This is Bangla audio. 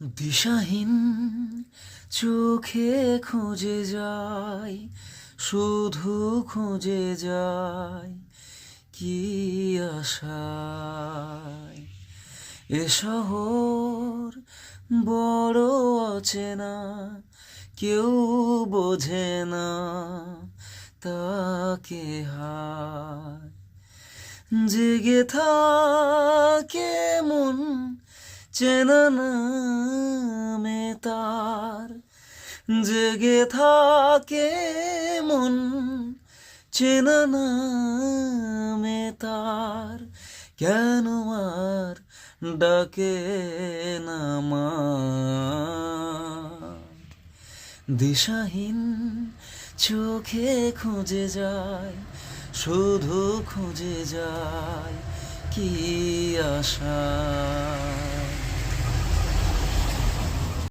দিশাহীন চোখে খুঁজে যায়, শুধু খুঁজে যায় কি আশায়। এ শহর বড় অচেনা, কেউ বোঝে না তাকে হায়। জেগে থাকে মন, চেনা নামে তার। জেগে থাকে মন, চেনা নামে তার। কেন আর ডাকে না মা? দিশাহীন চোখে খুঁজে যায়, শুধু খুঁজে যায় কি আশা।